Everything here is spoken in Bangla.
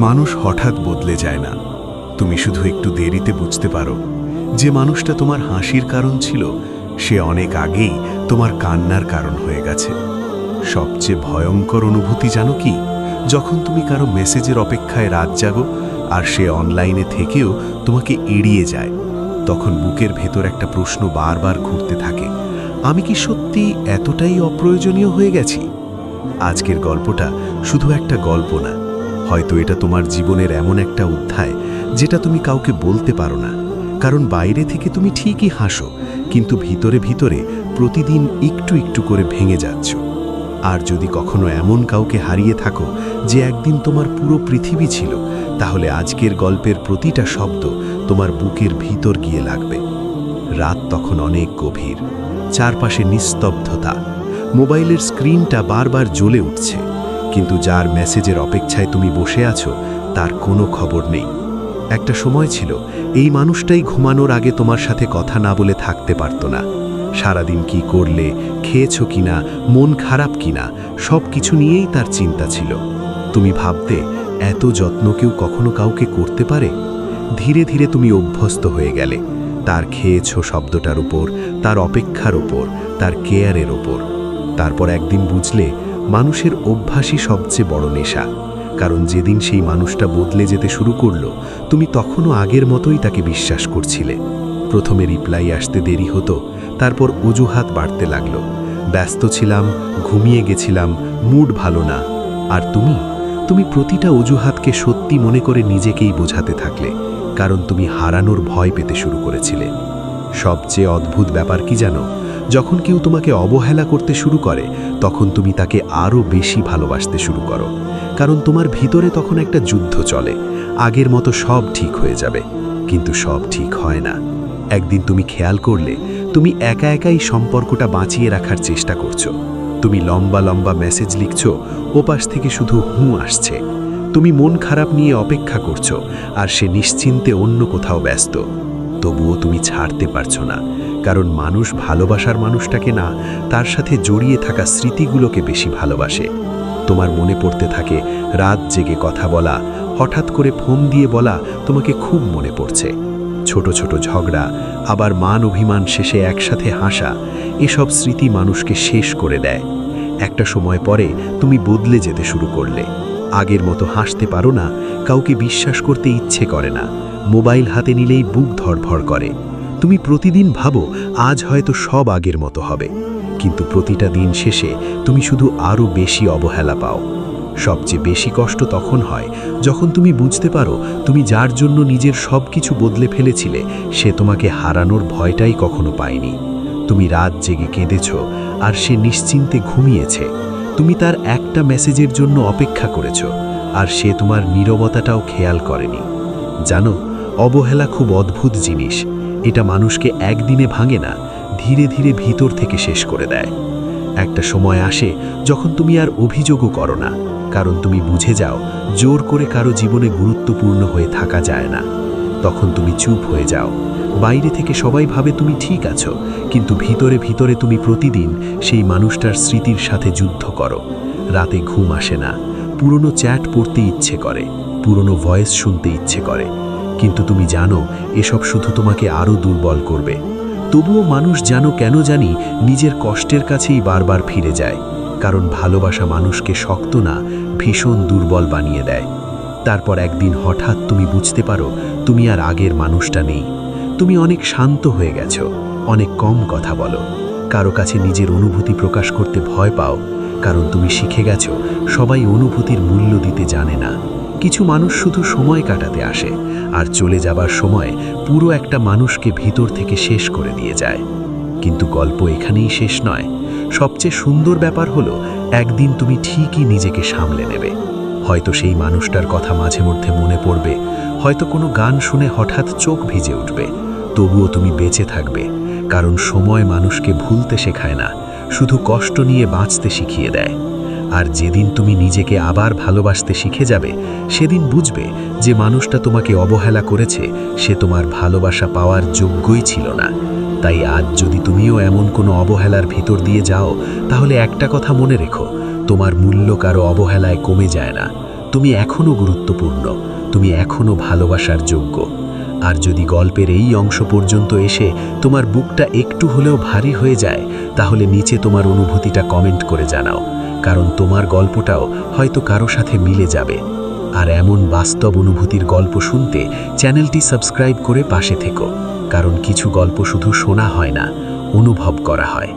মানুষ হঠাৎ বদলে যায় না। তুমি শুধু একটু দেরিতে বুঝতে পারো যে মানুষটা তোমার হাসির কারণ ছিল সে অনেক আগেই তোমার কান্নার কারণ হয়ে গেছে। সবচেয়ে ভয়ঙ্কর অনুভূতি জানো কি? যখন তুমি কারো মেসেজের অপেক্ষায় রাত জাগো আর সে অনলাইনে থেকেও তোমাকে এড়িয়ে যায়, তখন বুকের ভেতর একটা প্রশ্ন বারবার ঘুরতে থাকে, আমি কি সত্যি এতটাই অপ্রয়োজনীয় হয়ে গেছি? আজকের গল্পটা শুধু একটা গল্প না, হয়তো এটা তোমার জীবনের এমন একটা অধ্যায় যেটা তুমি কাউকে বলতে পারো না, কারণ বাইরে থেকে তুমি ঠিকই হাসো, কিন্তু ভিতরে ভিতরে প্রতিদিন একটু একটু করে ভেঙে যাচ্ছ। আর যদি কখনো এমন কাউকে হারিয়ে থাকো যে একদিন তোমার পুরো পৃথিবী ছিল, তাহলে আজকের গল্পের প্রতিটা শব্দ তোমার বুকের ভিতর গিয়ে লাগবে। রাত তখন অনেক গভীর, চারপাশে নিস্তব্ধতা, মোবাইলের স্ক্রিনটা বারবার জ্বলে উঠছে, কিন্তু যার মেসেজের অপেক্ষায় তুমি বসে আছো তার কোনো খবর নেই। একটা সময় ছিল এই মানুষটাই ঘুমানোর আগে তোমার সাথে কথা না বলে থাকতে পারত না। সারাদিন কি করলে, খেয়েছো কিনা, মন খারাপ কিনা, সব কিছু নিয়েই তার চিন্তা ছিল। তুমি ভাবতে, এত যত্ন কেউ কখনো কাউকে করতে পারে? ধীরে ধীরে তুমি অভ্যস্ত হয়ে গেলে তার খেয়েছো শব্দটার উপর, তার অপেক্ষার উপর, তার কেয়ারের ওপর। তারপর একদিন বুঝলে মানুষের অভ্যাসই সবচেয়ে বড় নেশা, কারণ যেদিন সেই মানুষটা বদলে যেতে শুরু করলো, তুমি তখনও আগের মতোই তাকে বিশ্বাস করছিলে। প্রথমে রিপ্লাই আসতে দেরি হতো, তারপর অজুহাত বাড়তে লাগলো, ব্যস্ত ছিলাম, ঘুমিয়ে গেছিলাম, মুড ভালো না। আর তুমি প্রতিটা অজুহাতকে সত্যি মনে করে নিজেকেই বোঝাতে থাকলে, কারণ তুমি হারানোর ভয় পেতে শুরু করেছিলে। সবচেয়ে অদ্ভুত ব্যাপার কি জানো? যখন কেউ তোমাকে অবহেলা করতে শুরু করে, তখন তুমি তাকে আরও বেশি ভালোবাসতে শুরু করো, কারণ তোমার ভিতরে তখন একটা যুদ্ধ চলে। আগের মতো সব ঠিক হয়ে যাবে, কিন্তু সব ঠিক হয় না। একদিন তুমি খেয়াল করলে তুমি একা একাই সম্পর্কটা বাঁচিয়ে রাখার চেষ্টা করছো। তুমি লম্বা লম্বা মেসেজ লিখছো, ওপাশ থেকে শুধু আসছে। তুমি মন খারাপ নিয়ে অপেক্ষা করছো, আর সে নিশ্চিন্তে অন্য কোথাও ব্যস্ত। তবুও তুমি ছাড়তে পারছো না, কারণ মানুষ ভালোবাসার মানুষটাকে না, তার সাথে জড়িয়ে থাকা স্মৃতিগুলোকে বেশি ভালোবাসে। তোমার মনে পড়তে থাকে রাত জেগে কথা বলা, হঠাৎ করে ফোন দিয়ে বলা তোমাকে খুব মনে পড়ছে, ছোট ছোট ঝগড়া, আবার মান অভিমান শেষে একসাথে হাসা, এসব স্মৃতি মানুষকে শেষ করে দেয়। একটা সময় পরে তুমি বদলে যেতে শুরু করলে। আগের মতো হাসতে পারো না, কাউকে বিশ্বাস করতে ইচ্ছে করে না, মোবাইল হাতে নিলেই বুক ধড়ফড় করে। তুমি প্রতিদিন ভাবো আজ হয়তো সব আগের মতো হবে, কিন্তু প্রতিটা দিন শেষে তুমি শুধু আরও বেশি অবহেলা পাও। সবচেয়ে বেশি কষ্ট তখন হয় যখন তুমি বুঝতে পারো তুমি যার জন্য নিজের সব কিছু বদলে ফেলেছিলে, সে তোমাকে হারানোর ভয়টাই কখনো পায়নি। তুমি রাত জেগে কেঁদেছ, আর সে নিশ্চিন্তে ঘুমিয়েছে। তুমি তার একটা মেসেজের জন্য অপেক্ষা করেছ, আর সে তোমার নীরবতাটাও খেয়াল করেনি। জানো, অবহেলা খুব অদ্ভুত জিনিস। এটা মানুষকে একদিনে ভাঙে না, ধীরে ধীরে ভিতর থেকে শেষ করে দেয়। একটা সময় আসে যখন তুমি আর অভিযোগও করো না, কারণ তুমি বুঝে যাও জোর করে কারো জীবনে গুরুত্বপূর্ণ হয়ে থাকা যায় না। তখন তুমি চুপ হয়ে যাও। বাইরে থেকে সবাই ভাবে তুমি ঠিক আছো, কিন্তু ভিতরে ভিতরে তুমি প্রতিদিন সেই মানুষটার স্মৃতির সাথে যুদ্ধ করো। রাতে ঘুম আসে না, পুরনো চ্যাট পড়তে ইচ্ছে করে, পুরনো ভয়েস শুনতে ইচ্ছে করে, কিন্তু তুমি জানো এসব শুধু তোমাকে আরও দুর্বল করবে। তবুও মানুষ জানো কেন জানি নিজের কষ্টের কাছেই বারবার ফিরে যায়, কারণ ভালোবাসা মানুষকে শক্ত না, ভীষণ দুর্বল বানিয়ে দেয়। তারপর একদিন হঠাৎ তুমি বুঝতে পারো তুমি আর আগের মানুষটা নেই। তুমি অনেক শান্ত হয়ে গেছো, অনেক কম কথা বলো, কারো কাছে নিজের অনুভূতি প্রকাশ করতে ভয় পাও, কারণ তুমি শিখে গেছো সবাই অনুভূতির মূল্য দিতে জানে না। কিছু মানুষ শুধু সময় কাটাতে আসে, আর চলে যাবার সময় পুরো একটা মানুষকে ভিতর থেকে শেষ করে দিয়ে যায়। কিন্তু গল্প এখানেই শেষ নয়। সবচেয়ে সুন্দর ব্যাপার হলো, একদিন তুমি ঠিকই নিজেকে সামলে নেবে। হয়তো সেই মানুষটার কথা মাঝে মধ্যে মনে পড়বে, হয়তো কোনো গান শুনে হঠাৎ চোখ ভিজে উঠবে, তবুও তুমি বেঁচে থাকবে, কারণ সময় মানুষকে ভুলতে শেখায় না, শুধু কষ্ট নিয়ে বাঁচতে শিখিয়ে দেয়। আর যেদিন তুমি নিজেকে আবার ভালোবাসতে শিখে যাবে, সেদিন বুঝবে যে মানুষটা তোমাকে অবহেলা করেছে সে তোমার ভালোবাসা পাওয়ার যোগ্যই ছিল না। তাই আজ যদি তুমিও এমন কোনো অবহেলার ভিতর দিয়ে যাও, তাহলে একটা কথা মনে রেখো, তোমার মূল্য কারো অবহেলায় কমে যায় না, তুমি এখনও গুরুত্বপূর্ণ, তুমি এখনও ভালোবাসার যোগ্য। আর যদি গল্পের এই অংশ পর্যন্ত এসে তোমার বুকটা একটু হলেও ভারী হয়ে যায়, তাহলে নিচে তোমার অনুভূতিটা কমেন্ট করে জানাও, কারণ তোমার গল্পটাও হয়তো কারো সাথে মিলে যাবে। আর এমন বাস্তব অনুভূতির গল্প শুনতে চ্যানেলটি সাবস্ক্রাইব করে পাশে থেকো, কারণ কিছু গল্প শুধু শোনা হয় না, অনুভব করা হয়।